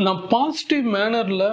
நான் பாசிட்டிவ் மேனரில்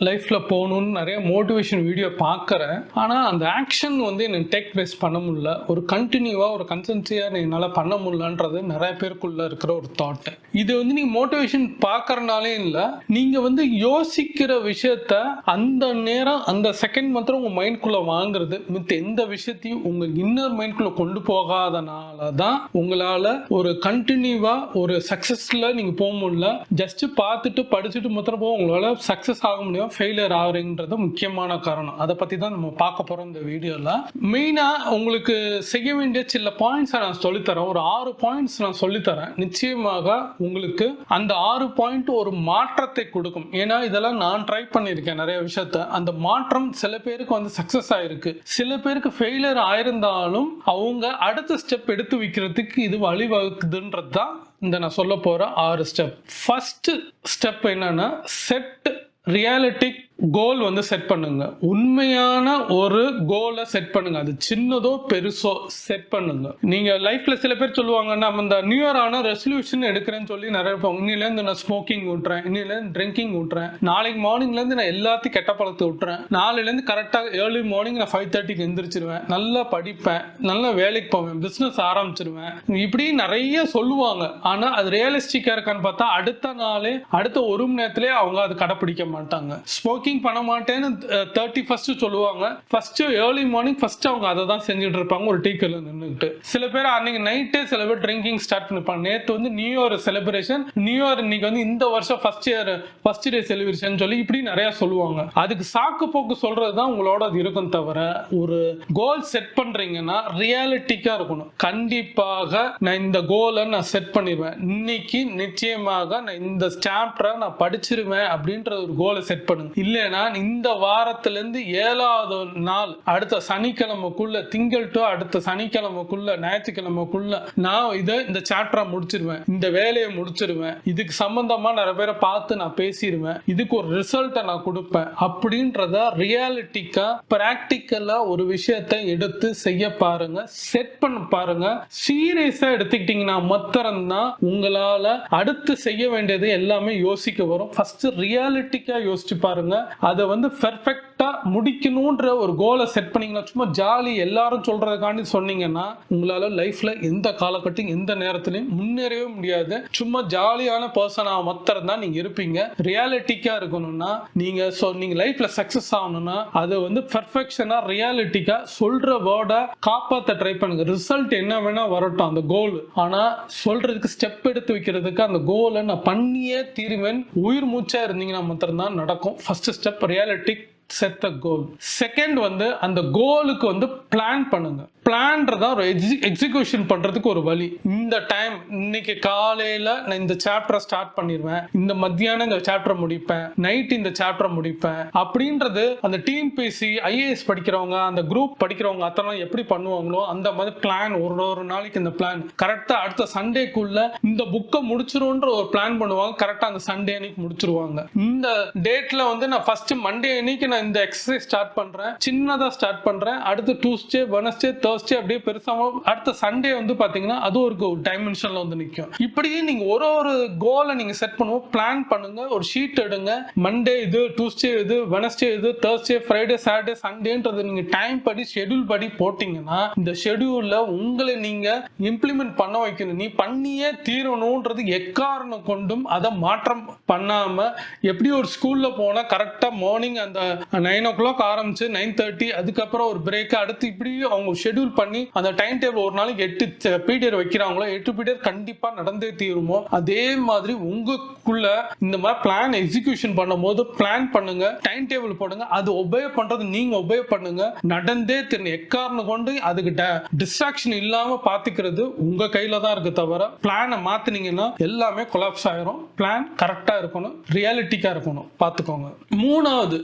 லைஃப்பில் போகணுன்னு நிறைய மோட்டிவேஷன் வீடியோ பார்க்குறேன். ஆனால் அந்த ஆக்ஷன் வந்து என்னை டேக் பிளேஸ் பண்ண முடியல. ஒரு கண்டினியூவாக ஒரு கன்சன்சியாக என்னால் பண்ண முடியலன்றது நிறைய பேருக்குள்ளே இருக்கிற ஒரு தாட்டு. இது வந்து நீங்கள் மோட்டிவேஷன் பார்க்குறனாலே இல்லை, நீங்கள் வந்து யோசிக்கிற விஷயத்த அந்த நேரம் அந்த செகண்ட் மாத்திரம் உங்கள் மைண்ட்குள்ளே வாங்குறது, மித்த எந்த விஷயத்தையும் உங்கள் இன்னர் மைண்ட்குள்ளே கொண்டு போகாதனால தான் உங்களால் ஒரு கண்டினியூவாக ஒரு சக்ஸஸில் நீங்கள் போக முடியல. ஜஸ்ட்டு பார்த்துட்டு படிச்சுட்டு மாத்திரம் போக உங்களால் சக்ஸஸ் ஆக முடியும், ஃபெயிலியர் ஆகுறீங்கன்றது முக்கியமான காரணம். அதை பற்றி தான் நம்ம பார்க்க போகிறோம் இந்த வீடியோவில். மெயினாக உங்களுக்கு செய்ய வேண்டிய சில பாயிண்ட்ஸை நான் சொல்லித்தரேன். ஒரு 6 பாயிண்ட்ஸ் நான் சொல்லித்தரேன். நிச்சயமாக உங்களுக்கு அந்த 6 பாயிண்ட் ஒரு மாற்றத்தை கொடுக்கும். ஏன்னா இதெல்லாம் நான் ட்ரை பண்ணியிருக்கேன் நிறைய விஷயத்த. அந்த மாற்றம் சில பேருக்கு வந்து சக்ஸஸ் ஆயிருக்கு, சில பேருக்கு ஃபெயிலியர் ஆயிருந்தாலும் அவங்க அடுத்த ஸ்டெப் எடுத்து வைக்கிறதுக்கு இது வழிவகுக்குதுன்றது தான் இந்த நான் சொல்ல போகிற 6 ஸ்டெப். ஃபர்ஸ்ட் ஸ்டெப் என்னன்னா, செட் ரியாலிட்டிக் கோல் வந்து செட் பண்ணுங்க. உண்மையான ஒரு கோலை செட் பண்ணுங்க. அது சின்னதோ பெருசோ செட் பண்ணுங்க. நீங்க லைஃப்ல சில பேர் சொல்லுவாங்க, நம்ம இந்த நியூ இயர் ஆன ரெசல்யூஷன் எடுக்கிறேன்னு சொல்லி நிறைய இன்னிலேருந்து நான் ஸ்மோக்கிங் விட்டுறேன், இன்னிலேருந்து ட்ரிங்கிங் விட்டுறேன், நாளைக்கு மார்னிங்லேருந்து நான் எல்லாத்தையும் கெட்ட பழத்தை விட்டுறேன், நாளையிலேருந்து கரெக்டாக ஏர்லி மார்னிங் நான் 5:30க்கு எந்திரிச்சிருவேன், நல்லா படிப்பேன், நல்லா வேலைக்கு போவேன், பிஸ்னஸ் ஆரம்பிச்சிருவேன், இப்படி நிறைய சொல்லுவாங்க. ஆனால் அது ரியலிஸ்டிக்காக இருக்கான்னு பார்த்தா அடுத்த நாளே அடுத்த ஒரு மணி நேரத்திலே அவங்க அது கடைப்பிடிக்க மாட்டாங்க. ஸ்மோக்கிங் பண்ண மாட்டேன்னு 31st சொல்லுவாங்க, ஃபர்ஸ்ட் ஏர்லி மார்னிங் ஃபர்ஸ்ட் அவங்க அதை தான் செஞ்சுட்டு இருப்பாங்க ஒரு டீக்கர்ல நின்றுட்டு. சில பேர் அன்னைக்கு நைட்டே சில பேர் ட்ரிங்கிங் ஸ்டார்ட் பண்ணிப்பாங்க. நேற்று வந்து new year celebration, new year இன்னைக்கு வந்து இந்த வருஷம் ஃபர்ஸ்ட் டே செலிப்ரேஷன் சொல்லி இப்படி நிறைய சொல்லுவாங்க. அதுக்கு சாக்கு போக்கு சொல்றது தான் உங்களோட அது இருக்கும். தவிர ஒரு கோல் செட் பண்றீங்கன்னா ரியாலிட்டிக்கா இருக்கணும். கண்டிப்பாக நான் இந்த கோலை நான் செட் பண்ணிடுவேன், இன்னைக்கு நிச்சயமாக நான் இந்த சாப்டரை நான் படிச்சிருவேன் அப்படின்ற ஒரு கோலை செட் பண்ணுங்க. இல்லைன்னா இந்த வாரத்திலிருந்து 7வது நாள் அடுத்த சனிக்கிழமைக்குள்ள, திங்கள் டு அடுத்த சனிக்கிழமைக்குள்ள, ஞாயிற்றுக்கிழமைக்குள்ள நான் இந்த சாப்டரை முடிச்சிருவேன், இந்த வேலையை முடிச்சிருவேன், இதுக்கு சம்பந்தமா நிறைய பேரை பார்த்து நான் பேசிடுவேன், இதுக்கு ஒரு ரிசல்ட்டை நான் கொடுப்பேன் அப்படின்றத ரியாலிட்டிக்கா பிராக்டிக்கலா ஒரு விஷயத்தை எடுத்து செய்ய பாருங்க, செட் பண்ண பாருங்க. சீரியஸா எடுத்துக்கிட்டீங்கன்னா மாத்திரம்தான் உங்களால அடுத்து செய்ய வேண்டியது எல்லாமே யோசிக்க வரும். ஃபர்ஸ்ட் ரியாலிட்டிக்கா யோசிச்சு பாருங்க. அதை வந்து பெர்ஃபெக்ட்டா முடிக்கணும்ன்ற ஒரு கோலை செட் பண்ணீங்கன்னா, சும்மா ஜாலி எல்லாரும் சொல்றதுக்காண்டி சொன்னீங்கன்னா உங்களால லைஃப்ல எந்த காலகட்டம் எந்த நேரத்திலையும் முன்னேறவே முடியாது. சும்மா ஜாலியான பர்சனா மாத்திரம் தான் நீங்க இருப்பீங்க. ரியாலிட்டிக்கா இருக்கணும்னா நீங்க லைஃப்ல சக்சஸ் ஆகணும்னா அது வந்து பெர்ஃபெக்ஷனா ரியாலிட்டிக்கா சொல்ற வேர்டை காப்பாற்ற ட்ரை பண்ணுங்க. ரிசல்ட் என்ன வேணா வரட்டும் அந்த கோல், ஆனா சொல்றதுக்கு ஸ்டெப் எடுத்து வைக்கிறதுக்கு அந்த கோலை நான் பண்ணியே தீருவேன் உயிர் மூச்சா இருந்தீங்கன்னா மாத்திரம் தான் நடக்கும். ஃபர்ஸ்ட் ஸ்டெப் ரியாலிட்டிக் செட் த கோல். செகண்ட் வந்து அந்த கோலுக்கு வந்து பிளான் பண்ணுங்க. பிளான்றதா ஒரு எக்ஸிகியூஷன் பண்றதுக்கு ஒரு வழி. இந்த டைம் இன்னைக்கு காலையில நான் இந்த சாப்டரை ஸ்டார்ட் பண்ணிடுவேன், இந்த மத்தியானம் இந்த சாப்டரை முடிப்பேன், நைட் இந்த சாப்டரை முடிப்பேன் அப்படின்றது அந்த டீம் பிசி ஐஏஎஸ் படிக்கிறவங்க அந்த குரூப் படிக்கிறவங்க அத்தனை எப்படி பண்ணுவாங்களோ அந்த மாதிரி பிளான். ஒரு நாளைக்கு இந்த பிளான் கரெக்டா அடுத்த சண்டேக்குள்ள இந்த புக்கை முடிச்சிரும்ன்ற ஒரு பிளான் பண்ணுவாங்க. கரெக்டா அந்த சண்டே அன்னைக்கு முடிச்சிருவாங்க. இந்த டேட்ல வந்து நான் ஃபர்ஸ்ட் மண்டே அன்னைக்கு நான் இந்த எக்ஸசைஸ் ஸ்டார்ட் பண்றேன், சின்னதா ஸ்டார்ட் பண்றேன், அடுத்து டியூஸ்டே வெட்னஸ்டே தேர்ஸ்டே அப்படியே பெருசாக அடுத்த சண்டே வந்து பாத்தீங்கன்னா அது ஒரு டைமென்ஷன்ல வந்து நிற்கும். இப்படியே நீங்க ஒரு கோலை நீங்க செட் பண்ணுவோம், பிளான் பண்ணுங்க, ஒரு ஷீட் எடுங்க. மண்டே இது, டியூஸ்டே இது, வெட்னஸ்டே இது, தேர்ஸ்டே, ஃப்ரைடே, சாட்டர்டே, சண்டேன்றது நீங்க டைம் படி ஷெட்யூல் படி போட்டீங்கன்னா இந்த ஷெட்யூல்ல உங்களை நீங்க இம்ப்ளிமெண்ட் பண்ண வைக்கணும். நீ பண்ணியே தீரணும்ன்றது எக்காரணம் கொண்டும் அதை மாற்றம் பண்ணாம, எப்படி ஒரு ஸ்கூல்ல போனா கரெக்டா மார்னிங் அந்த 9 o'clock ஆரம்பிச்சு 9:30 அதுக்கப்புறம் ஒரு பிரேக், அடுத்து இப்படி அவங்க ஷெட்யூல் பண்ணி அந்த டைம் டேபிள் ஒரு நாளைக்கு 8 பீரியட் வைக்கிறாங்களோ 8 பீரியட் கண்டிப்பா நடந்தே தீருமோ, அதே மாதிரி உங்களுக்குள்ள இந்த மாதிரி பிளான் எக்ஸிகியூஷன் பண்ணும்போது பிளான் பண்ணுங்க, டைம் டேபிள் போடுங்க, அது ஒபே பண்றது நீங்க ஒபே பண்ணுங்க, நடந்தே தெரியும். எக்காரணம் கொண்டு அதுக்கு டிஸ்ட்ராக்ஷன் இல்லாம பாத்துக்கிறது உங்க கையில தான் இருக்கு. தவிர பிளானை மாத்தினீங்கன்னா எல்லாமே கொலாப்ஸ் ஆயிரும். பிளான் கரெக்டா இருக்கணும், ரியாலிட்டிக்கா இருக்கணும், பாத்துக்கோங்க. மூணாவது,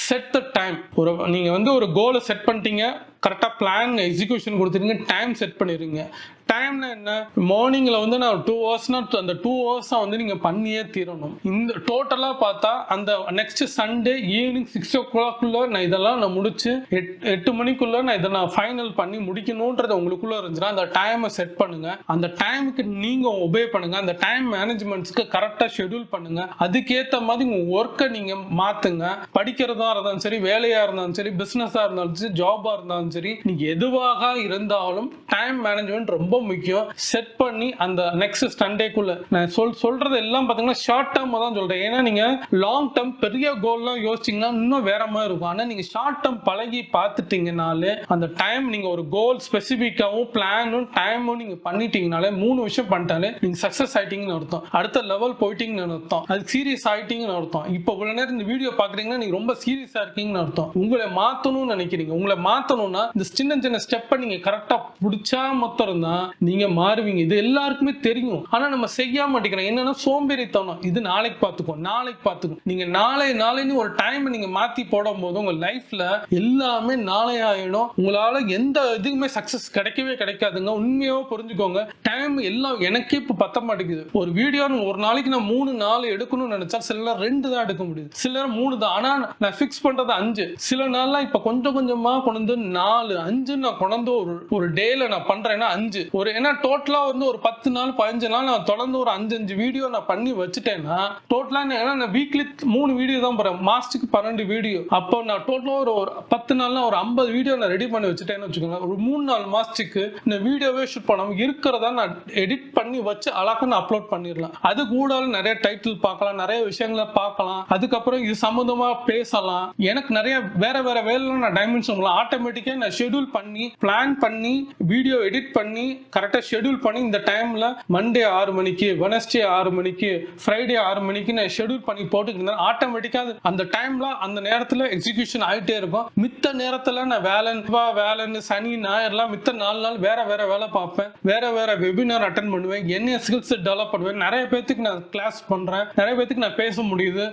செட் த டைம். நீங்க வந்து ஒரு கோலை செட் பண்ணிட்டீங்க, கரெக்டாக பிளான் எக்ஸிகியூஷன் கொடுத்துருங்க, டைம் செட் பண்ணிடுங்க. டைம்னா என்ன, மார்னிங்ல வந்து நான் 2 ஹவர்ஸ்னா அந்த 2 ஹவர்ஸா வந்து நீங்க பண்ணியே தீரணும். இந்த டோட்டலா பார்த்தா அந்த நெக்ஸ்ட் சண்டே ஈவினிங் 6 o'clock நான் இதெல்லாம் நான் முடிச்சு 8 மணிக்குள்ள நான் இதை நான் ஃபைனல் பண்ணி முடிக்கணும்ன்றது உங்களுக்குள்ள இருந்துச்சுன்னா அந்த டைமை செட் பண்ணுங்க. அந்த டைமுக்கு நீங்க ஒபே பண்ணுங்க. அந்த டைம் மேனேஜ்மெண்ட்ஸ்க்கு கரெக்டா ஷெட்யூல் பண்ணுங்க. அதுக்கேற்ற மாதிரி உங்க ஒர்க்கை நீங்க மாத்துங்க. படிக்கிறதா இருந்தாலும் சரி, வேலையா இருந்தாலும் சரி, பிசினஸா இருந்தாலும் சரி, ஜாபா இருந்தாலும் சரி, நீங்க எதுவாக இருந்தாலும் டைம் மேனேஜ்மெண்ட் ரொம்ப முக்கியம். செட் பண்ணி அந்த நெக்ஸ்ட் சண்டேக்குள்ள நான் சொல்றது எல்லாம் பாத்தீங்கன்னா ஷார்ட் டேர்ம் தான் சொல்றேன். ஏன்னா நீங்க லாங் டேர்ம் பெரிய கோல்லாம் யோசிச்சீங்கன்னா இன்னும் வேற மாதிரி இருக்கும். ஆனா நீங்க ஷார்ட் டேர்ம் பழகி பார்த்துட்டீங்கனாலே அந்த டைம் நீங்க ஒரு கோல் ஸ்பெசிபிக்காவும் பிளானும் டைமும் நீங்க பண்ணிட்டீங்கனாலே 3 விஷயம் பண்ணிட்டாலே நீங்க சக்சஸ் ஆயிட்டீங்கன்னு அர்த்தம். அடுத்த லெவல் போயிட்டீங்கன்னு அர்த்தம். அது சீரியஸ் ஆயிட்டீங்கன்னு அர்த்தம். இப்போ இவ்வளவு நேரம் இந்த வீடியோ பாக்குறீங்கன்னா நீங்க ரொம்ப சீரியஸா இருக்கீங்கன்னு அர்த்தம். உங்களை மாத்தணும்னு நினைக்கிறீங்க. உங்களை மாத்தணும்னா இந்த சின்ன சின்ன ஸ்டெப்பை நீங்க கரெக்டா பிடிச்சா மொத்தம் தான் நீங்க மாறுவீங்க. இது எல்லாருக்குமே தெரியும். ஆனா நம்ம செய்ய மாட்டேங்கிறோம். என்னன்னா சோம்பேறித்தனம். இது நாளைக்கு பார்த்துக்கோ. நீங்க நாளைன்னு ஒரு டைம் நீங்க மாத்தி போடும் போது உங்க லைஃப்ல எல்லாமே நாளை ஆயிடும். உங்களால எந்த இதுக்குமே சக்சஸ் கிடைக்காதுங்க. உண்மையாவே புரிஞ்சுக்கோங்க. டைம் எல்லாம் எனக்கே இப்ப பத்த மாட்டேங்குது. ஒரு வீடியோ ஒரு நாளைக்கு நான் 3-4 எடுக்கணும்னு நினைச்சா சில 2 தான் எடுக்க முடியுது, சில 3 தான். ஆனா நான் ஃபிக்ஸ் பண்றது 5. சில நாள்லாம் இப்ப கொஞ்சம் கொஞ்சமா கொண்டு 4 5 நான் கொண்டு ஒரு டேல நான் பண்றேன்னா 5 ஒரு ஏன்னா டோட்டலா வந்து ஒரு 10 நாள் 15 நாள் நான் தொடர்ந்து ஒரு 5 வீடியோ நான் பண்ணி வச்சுட்டேன்னா டோட்டலா நான் வீக்லி 3 வீடியோ தான் போறேன். மாசத்துக்கு 12 வீடியோ. அப்போ நான் டோட்டலா ஒரு 10 நாள்ல ஒரு 50 வீடியோ நான் ரெடி பண்ணி வச்சுட்டேன்னு வச்சுக்கோங்க. ஒரு 3-4 மாசத்துக்கு இந்த வீடியோவே ஷூட் பண்ணாம இருக்கிறதா நான் எடிட் பண்ணி வச்சு அழகா நான் அப்லோட் பண்ணிடலாம். அது கூட நிறைய டைட்டில் பார்க்கலாம், நிறைய விஷயங்களை பார்க்கலாம். அதுக்கப்புறம் இது சம்பந்தமா பேசலாம். எனக்கு நிறைய வேற வேலை நான் டைமென்ஷன் ஆட்டோமேட்டிக்கா நான் ஷெட்யூல் பண்ணி பிளான் பண்ணி வீடியோ எடிட் பண்ணி கரெக்டா ஷெட்யூல் பண்ணி இந்த டைம்ல மண்டே 6 மணிக்கு, வெனஸ்டே 6 மணிக்கு, ஃப்ரைடே 6 மணிக்கு நான் ஷெட்யூல் பண்ணி போட்டுக்கிட்டா ஆட்டோமேட்டிக்கா அந்த டைம்ல அந்த நேரத்துல எக்ஸிகியூஷன் ஆயிட்டே இருக்கும். மித்த நேரத்துல நான் வேலைன்னு சனி ஞாயிறுலாம் மித்த 4 நாள் வேற வேலை பார்ப்பேன். வேற வெபினார் அட்டென்ட் பண்ணுவேன். என்ன ஸ்கில்ஸ் டெவலப் பண்ணுவேன். நிறைய பேருக்கு நான் கிளாஸ் பண்றேன். நிறைய பேருக்கு நான் பேச முடியுது.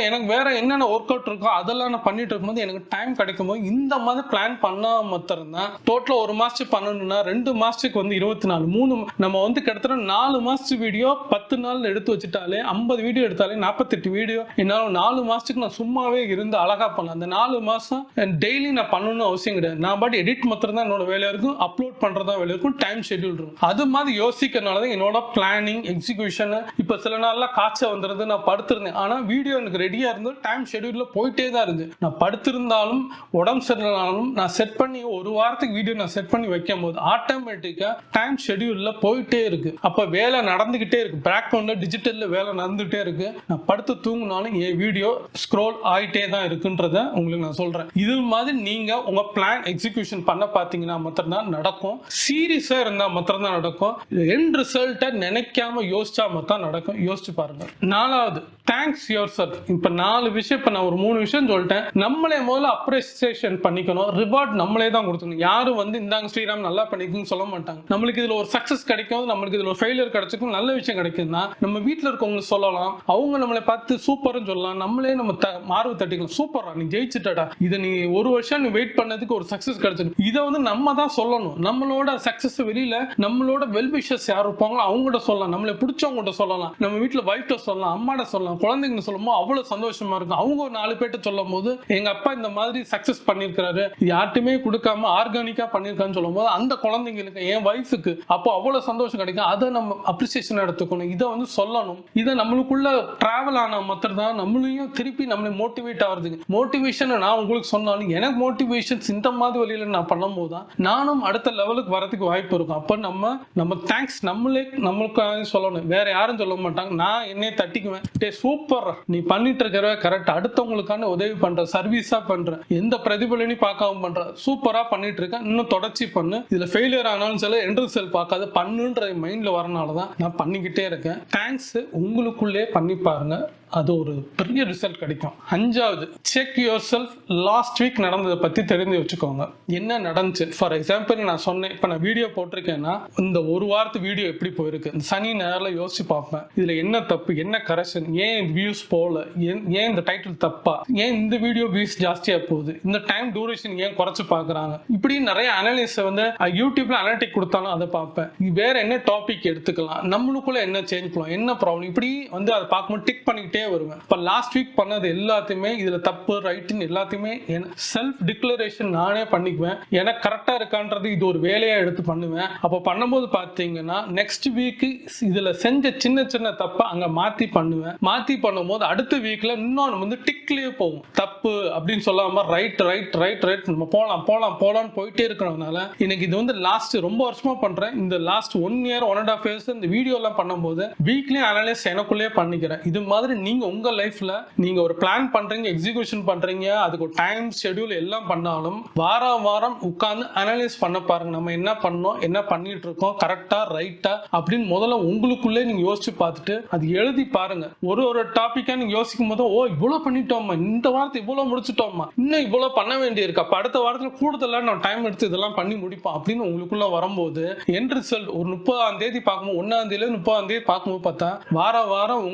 எனக்கு வேற என்னென்ன ஒர்க் அவுட் இருக்கோ அதெல்லாம் நான் பண்ணிட்டு இருக்கும்போது எனக்கு டைம் கிடைக்கும் போது இந்த மாதிரி பிளான் பண்ணா மாத்திரம் தான் டோட்டலா 1 மாசத்துக்கு பண்ணணும்னா 2 மாசத்துக்கு வந்து 24 3 நம்ம வந்து கிட்டத்தட்ட 4 மாசத்து வீடியோ 10 நாள் எடுத்து வச்சுட்டாலே 50 வீடியோ எடுத்தாலே 48 வீடியோ என்னால 4 மாசத்துக்கு நான் சும்மாவே இருந்து அழகா பண்ணலாம். அந்த 4 மாசம் டெய்லி நான் பண்ணணும்னு அவசியம் கிடையாது. நான் பாட்டு எடிட் மாத்திரம் தான் என்னோட வேலையா இருக்கும், அப்லோட் பண்றதா வேலையா இருக்கும், டைம் ஷெட்யூல் இருக்கும். அது மாதிரி யோசிக்கிறதுனாலதான் என்னோட பிளானிங் எக்ஸிகியூஷன் இப்ப சில நாள்ல காய்ச்சல் வந்துருது. நான் படுத்திருந்தேன் ஆனா வீடியோ எனக்கு ரெடியா இருந்து டைம் ஷெட்யூல்ல போயிட்டே தான் இருந்து. நான் படுத்திருந்தாலும் உடம்பு சரியில்லைனாலும் நான் செட் பண்ணி ஒரு வாரத்துக்கு வீடியோ நான் செட் பண்ணி வைக்கும் போது ஆட்டோமேட்டிக்கா டைம் ஷெட்யூல்ல போயிட்டே இருக்கு. அப்ப வேலை நடந்துகிட்டே இருக்கு. பேக்ரவுண்ட்ல டிஜிட்டல்ல வேலை நடந்துகிட்டே இருக்கு. நான் படுத்து தூங்கினாலும் என் வீடியோ ஸ்க்ரோல் ஆயிட்டே தான் இருக்குன்றத உங்களுக்கு நான் சொல்றேன். இது மாதிரி நீங்க உங்க பிளான் எக்ஸிகியூஷன் பண்ண பாத்தீங்கன்னா மாத்திரம் தான் நடக்கும். சீரியஸா இருந்தா மாத்திரம் தான் நடக்கும். எண்ட் ரிசல்ட்டை நினைக்காம யோசிச்சா மாத்திரம் நடக்கும். யோசிச்சு பாருங்க. 4வது தேங்க்ஸ் யுவர் செல்ஃப். இப்ப 4 விஷயம் இப்ப நான் ஒரு 3 விஷயம் சொல்லிட்டேன். நம்மளே முதல்ல அப்ரிசியேஷன் பண்ணிக்கணும். ரிவார்ட் நம்மளே தான் கொடுக்கணும். யாரும் வந்து இந்தாங்க ஸ்ரீராம் நல்லா பண்ணிருக்குன்னு சொல்ல மாட்டாங்க. நம்மளுக்கு இதுல ஒரு சக்சஸ் கிடைக்கும், நம்மளுக்கு இதுல ஒரு ஃபெயிலியர் கிடைச்சிருக்கும், நல்ல விஷயம் கிடைக்குதுன்னா நம்ம வீட்டுல இருக்கவங்க சொல்லலாம். அவங்க நம்மளை பார்த்து சூப்பர்னு சொல்லலாம். நம்மளே நம்ம மார்பு தட்டிக்கலாம். சூப்பரா நீ ஜெயிச்சுட்டடா, இதை நீ 1 வருஷம் நீ வெயிட் பண்ணதுக்கு ஒரு சக்சஸ் கிடைச்சிருக்கு. இதை வந்து நம்ம தான் சொல்லணும். நம்மளோட சக்சஸ் வெளியில நம்மளோட வெல்விஷர்ஸ் யார் இருப்பாங்களோ அவங்ககிட்ட சொல்லலாம். நம்மளை பிடிச்சவங்ககிட்ட சொல்லலாம். நம்ம வீட்டுல வைஃப்ட சொல்லலாம், அம்மாட்ட சொல்லலாம், குழந்தைங்க சொல்லும்போது அவ்வளவு சந்தோஷமா இருக்கும். அவங்க ஒரு 4 பேர்ட்ட சொல்லும் போது எங்க அப்பா இந்த மாதிரி சக்சஸ் பண்ணிருக்காரு, யார்ட்டுமே கொடுக்காம ஆர்கானிக்கா பண்ணிருக்கான்னு சொல்லும் போது அந்த குழந்தைங்களுக்கு என் வைஃபுக்கு அப்போ அவ்வளவு சந்தோஷம் கிடைக்கும். அதை நம்ம அப்ரிசியேஷன் எடுத்துக்கணும். இதை வந்து சொல்லணும். இதை நம்மளுக்குள்ள டிராவல் ஆன மாத்திரம் தான் நம்மளையும் திருப்பி நம்மளை மோட்டிவேட் ஆகுறதுக்கு. மோட்டிவேஷன் நான் உங்களுக்கு சொன்னாலும் எனக்கு மோட்டிவேஷன்ஸ் இந்த மாதிரி வழியில நான் பண்ணும் போது தான் நானும் அடுத்த லெவலுக்கு வரதுக்கு வாய்ப்பு இருக்கும். அப்ப நம்ம தேங்க்ஸ் நம்மளுக்காக சொல்லணும். வேற யாரும் சொல்ல மாட்டாங்க. நான் என்னைய தட்டிக்குவேன். சூப்பர் நீ பண்ணிட்டு இருக்கிற கரெக்ட், அடுத்தவங்களுக்கான உதவி பண்ற, சர்வீஸா பண்ற, எந்த பிரதிபலனையும் பார்க்காம பண்ற, சூப்பரா பண்ணிட்டு இருக்க, இன்னும் தொடர்ச்சி பண்ணு. இதுல ஃபெயிலியர் ஆனாலும் சில எண்ட் ரிசல்ட் பார்க்காத பண்ணுன்ற மைண்ட்ல வரனாலதான் நான் பண்ணிக்கிட்டே இருக்கேன். தேங்க்ஸ் உங்களுக்குள்ளே பண்ணி பாருங்க. அது ஒரு பெரிய ரிசல்ட் கிடைக்கும். 5வது, check your self. Last week நடந்ததை பற்றி தெரிஞ்சு வச்சுக்கோங்க. என்ன நடந்துச்சு? ஃபார் எக்ஸாம்பிள் நான் சொன்னேன், இப்போ நான் வீடியோ போட்டிருக்கேன்னா இந்த ஒரு வாரத்து வீடியோ எப்படி போயிருக்கு, இந்த சனி நேரில் யோசிச்சு பார்ப்பேன். இதில் என்ன தப்பு, என்ன கரெக்ஷன், ஏன் வியூஸ் போகல, ஏன் இந்த டைட்டில் தப்பா, ஏன் இந்த வீடியோ வியூஸ் ஜாஸ்தியாக போகுது, இந்த டைம் டூரேஷன் ஏன் குறைச்சு பார்க்குறாங்க, இப்படி நிறைய அனலிஸ் வந்து யூடியூப்ல அனலிட்டிக் கொடுத்தாலும் அதை பார்ப்பேன். வேற என்ன டாபிக் எடுத்துக்கலாம், நம்மளுக்குள்ள என்ன சேஞ்ச் பண்ணலாம், என்ன ப்ராப்ளம், இப்படி வந்து அதை பார்க்கும்போது டிக் பண்ணிக்கிட்டே வருவேன். இப்போ லாஸ்ட் வீக் பண்ணது எல்லாத்தையுமே இதுல தப்பு ரைட்டுன்னு எல்லாத்தையுமே செல்ஃப் டிக்ளரேஷன் நானே பண்ணிக்குவேன். எனக்கு கரெக்டா இருக்கான்றது இது ஒரு வேலையா எடுத்து பண்ணுவேன். அப்போ பண்ணும்போது பார்த்தீங்கன்னா நெக்ஸ்ட் வீக் இதுல செஞ்ச சின்ன சின்ன தப்பை அங்க மாத்தி பண்ணுவேன். மாத்தி பண்ணும்போது அடுத்த வீக்ல இன்னொன்று வந்து டிக்லயே போகும். தப்பு அப்படின்னு சொல்லாம ரைட் ரைட் ரைட் ரைட் நம்ம போலாம் போலாம் போலான்னு போயிட்டே இருக்கிறதுனால எனக்கு இது வந்து லாஸ்ட் ரொம்ப வருஷமா பண்றேன். இந்த லாஸ்ட் 1 year 1.5 years இந்த வீடியோ எல்லாம் பண்ணும்போது வீக்லி அனலைஸ் எனக்குள்ளே பண்ணிக்கிறேன். இது மாதிரி நீங்க உங்க லைஃப்ல நீங்க ஒரு பிளான் பண்றீங்க, எக்ஸிகியூஷன் பண்றீங்க, அதுக்கு ஒரு டைம் ஷெட்யூல் எல்லாம் பண்ணாலும் வாரம் வாரம் உட்கார்ந்து அனலைஸ் பண்ண பாருங்க. நம்ம என்ன பண்ணோம், என்ன பண்ணிட்டு இருக்கோம், கரெக்டா ரைட்டா அப்படின்னு முதல்ல உங்களுக்குள்ளே நீங்க யோசிச்சு பார்த்துட்டு அது எழுதி பாருங்க. ஒரு டாபிக்கா நீங்க யோசிக்கும் போது ஓ இவ்வளவு பண்ணிட்டோமா, இந்த வாரத்தை இவ்வளவு முடிச்சுட்டோமா, இன்னும் இவ்வளவு பண்ண வேண்டி இருக்கு, அப்ப அடுத்த வாரத்துல கூடுதலா நம்ம டைம் எடுத்து இதெல்லாம் பண்ணி முடிப்போம் அப்படின்னு உங்களுக்குள்ள வரும்போது என் ரிசல்ட் ஒரு 30ஆம் தேதி பார்க்கும்போது 1ஆம் தேதியில 30ஆம் தேதி பார்க்கும்போது பார்த்தா வாரம்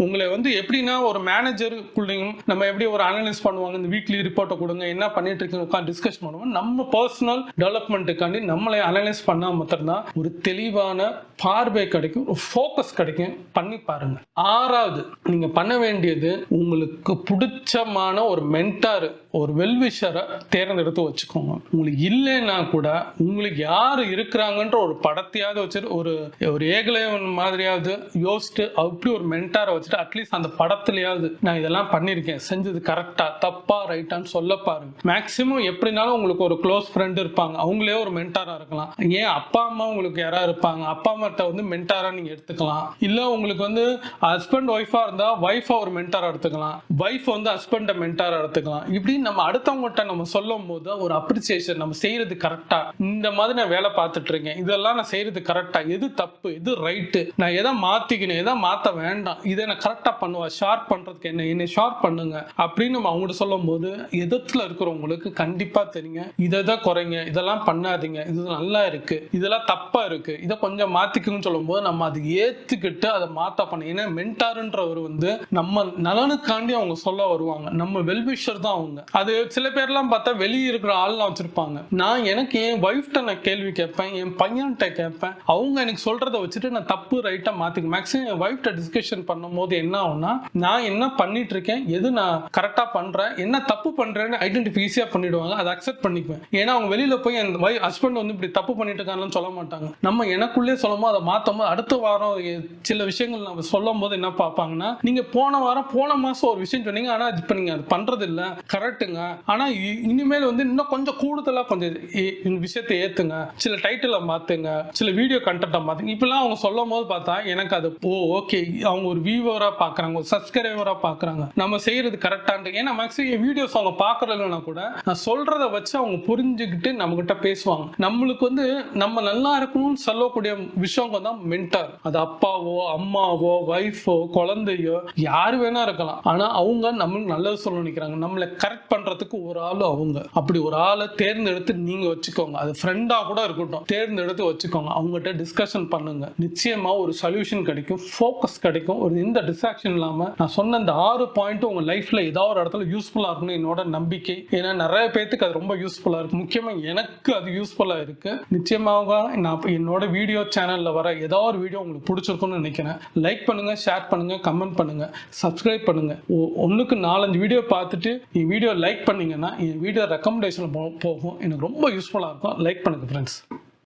உங்களை வந்து எப்படின்னா ஒரு மேனேஜருக்குள்ளேயும் நம்ம எப்படி ஒரு அனலைஸ் பண்ணுவாங்க, இந்த வீக்லி ரிப்போர்ட்டை கொடுங்க, என்ன பண்ணிட்டு இருக்கீங்க உட்காந்து டிஸ்கஸ் பண்ணுவோம். நம்ம பர்சனல் டெவலப்மெண்ட்டுக்காண்டி நம்மளை அனலைஸ் பண்ணா மட்டும்தான் ஒரு தெளிவான பார்வை கிடைக்கும், ஒரு ஃபோக்கஸ் கிடைக்கும். பண்ணி பாருங்க. 6வது, நீங்க பண்ண வேண்டியது உங்களுக்கு பிடிச்சமான ஒரு மென்டார், ஒரு வெல்விஷரை தேர்ந்தெடுத்து வச்சுக்கோங்க. உங்களுக்கு இல்லைன்னா கூட உங்களுக்கு யாரு இருக்கிறாங்கன்ற ஒரு படத்தையாவது வச்சுட்டு ஒரு ஏகலைவன் மாதிரியாவது யோசிச்சுட்டு அப்படி ஒரு மென்டாரை வச்சுட்டு அட்லீஸ்ட் அந்த படத்துலயாவது நான் இதெல்லாம் பண்ணிருக்கேன், செஞ்சது கரெக்டா தப்பா ரைட்டான்னு சொல்ல பாருங்க. மேக்சிமம் எப்படினாலும் உங்களுக்கு ஒரு க்ளோஸ் ஃப்ரெண்ட் இருப்பாங்க, அவங்களே ஒரு மென்டாரா இருக்கலாம். ஏன் அப்பா அம்மா உங்களுக்கு யாராவது இருப்பாங்க, அப்பா அம்மாட்ட வந்து மென்டாரா நீங்க எடுத்துக்கலாம். இல்ல உங்களுக்கு வந்து ஹஸ்பண்ட் ஒய்ஃபா இருந்தா ஒய்ஃபா ஒரு மென்டாரா எடுத்துக்கலாம், ஒய்ஃப் வந்து ஹஸ்பண்ட் மென்டாரா எடுத்துக்கலாம். இப்படி நம்ம அடுத்தவங்ககிட்ட நம்ம சொல்லும் போது ஒரு அப்ரிசியேஷன், நம்ம செய்யறது கரெக்டா, இந்த மாதிரி நான் வேலை பார்த்துட்டு இருக்கேன், இதெல்லாம் நான் செய்யறது கரெக்டா, எது தப்பு எது ரைட்டு, நான் எதை மாத்திக்கணும் எதை மாத்த வேண்டாம், இதை நான் கரெக்டா பண்ணுவா, ஷார்ப் பண்றதுக்கு என்னை ஷார்ப் பண்ணுங்க அப்படின்னு நம்ம அவங்ககிட்ட சொல்லும் போது எதத்துல இருக்கிறவங்களுக்கு கண்டிப்பா தெரியுங்க, இதை குறைங்க, இதெல்லாம் பண்ணாதீங்க, இது நல்லா இருக்கு, இதெல்லாம் தப்பா இருக்கு, இதை கொஞ்சம் மாத்திக்கணும்னு சொல்லும் போது நம்ம அதை ஏத்துக்கிட்டு அதை மாத்த பண்ண. ஏன்னா மென்டார்ன்றவர் வந்து நம்ம நலனுக்காண்டி அவங்க சொல்ல வருவாங்க, நம்ம வெல்விஷர் தான் அவங்க. அது சில பேர்லாம் பார்த்தா வெளியே இருக்கிற ஆள்லாம் வச்சிருப்பாங்க. நான் எனக்கு என் ஒய்ஃப்ட நான் கேள்வி கேட்பேன், என் பையன்கிட்ட கேட்பேன், அவங்க எனக்கு சொல்றதை வச்சுட்டு நான் தப்பு ரைட்டா மாத்திக்க. மேக்ஸிமம் என் ஒய்ஃப்ட டிஸ்கஷன் பண்ணும்போது என்ன ஆகும்னா நான் என்ன பண்ணிட்டு இருக்கேன், எது நான் கரெக்டா பண்றேன், என்ன தப்பு பண்றேன்னு ஐடென்டிஃபை ஈஸியா பண்ணிடுவாங்க, அதை அக்செப்ட் பண்ணிக்குவேன். ஏன்னா அவங்க வெளியில போய் என் ஹஸ்பண்ட் வந்து இப்படி தப்பு பண்ணிட்டு இருக்காங்கன்னு சொல்ல மாட்டாங்க. நம்ம எனக்குள்ளே சொல்லும் போது அதை மாத்தும் போது அடுத்த வாரம் சில விஷயங்கள் நம்ம சொல்லும் போது என்ன பார்ப்பாங்கன்னா, நீங்க போன மாசம் ஒரு விஷயம் சொன்னீங்க, ஆனா இப்ப நீங்க அது பண்றது இல்ல, கரெக்டுங்க, ஆனா இனிமேல் வந்து இன்னும் கொஞ்சம் கூடுதலா கொஞ்சம் விஷயத்தை ஏத்துங்க, சில டைட்டில மாத்துங்க, சில வீடியோ கண்டென்ட்டை மாத்துங்க, இப்பெல்லாம் அவங்க சொல்லும் போது பார்த்தா எனக்கு அது ஓகே, அவங்க ஒரு வியூவரா பாக்குறாங்க, ஒரு சப்ஸ்கிரைபரா பாக்குறாங்க, நம்ம செய்யறது கரெக்டான்ட்டு. ஏன்னா மேக்ஸிமம் வீடியோஸ் அவங்க பாக்குறதுனா கூட நான் சொல்றதை வச்சு அவங்க புரிஞ்சுக்கிட்டு நம்ம கிட்ட பேசுவாங்க. நம்மளுக்கு வந்து நம்ம நல்லா இருக்கணும்னு சொல்லக்கூடிய விஷயம் தான் மென்டார். அது அப்பாவோ அம்மாவோ ஒய்ஃபோ குழந்தையோ யாரு வேணா இருக்கலாம், ஆனா அவங்க நம்மளுக்கு நல்லது சொல்ல நினைக்கிறாங்க, நம்மளை கரெக்ட் பண்றதுக்கு ஒரு ஆள் அவங்க. அப்படி ஒரு ஆளை தேர்ந்தெடுத்து நீங்க வச்சுக்கோங்க, அது ஃப்ரெண்டா கூட இருக்கட்டும், தேர்ந்தெடுத்து வச்சுக்கோங்க, அவங்ககிட்ட டிஸ்கஷன் பண்ணுங்க. நிச்சயமா ஒரு சொல்யூஷன் கிடைக்கும், ஃபோக்கஸ் கிடைக்கும். ஒரு எந்த டிஸ்ட்ராக்ஷன் இல்லாம நான் சொன்ன இந்த 6 பாயிண்ட் உங்க லைஃப்ல ஏதாவது ஒரு இடத்துல யூஸ்ஃபுல்லா இருக்கும்னு என்னோட நம்பிக்கை. ஏன்னா நிறைய பேருக்கு அது ரொம்ப யூஸ்ஃபுல்லா இருக்கு, முக்கியமா எனக்கு அது யூஸ்ஃபுல்லா இருக்கு. நிச்சயமாக நான் என்னோட வீடியோ சேனல்ல வர ஏதாவது ஒரு வீடியோ உங்களுக்கு பிடிச்சிருக்கும்னு நினைக்கிறேன். லைக் பண்ணுங்க, ஷேர் பண்ணுங்க, கமெண்ட் பண்ணுங்க, சப்ஸ்கிரைப் பண்ணுங்க. 1க்கு 4-5 வீடியோ பார்த்துட்டு என் வீடியோ லைக் பண்ணீங்கன்னா என் வீடியோ ரெக்கமெண்டேஷன் போகும், எனக்கு ரொம்ப யூஸ்ஃபுல்லா இருக்கும். லைக் பண்ணுங்க ஃப்ரெண்ட்ஸ்.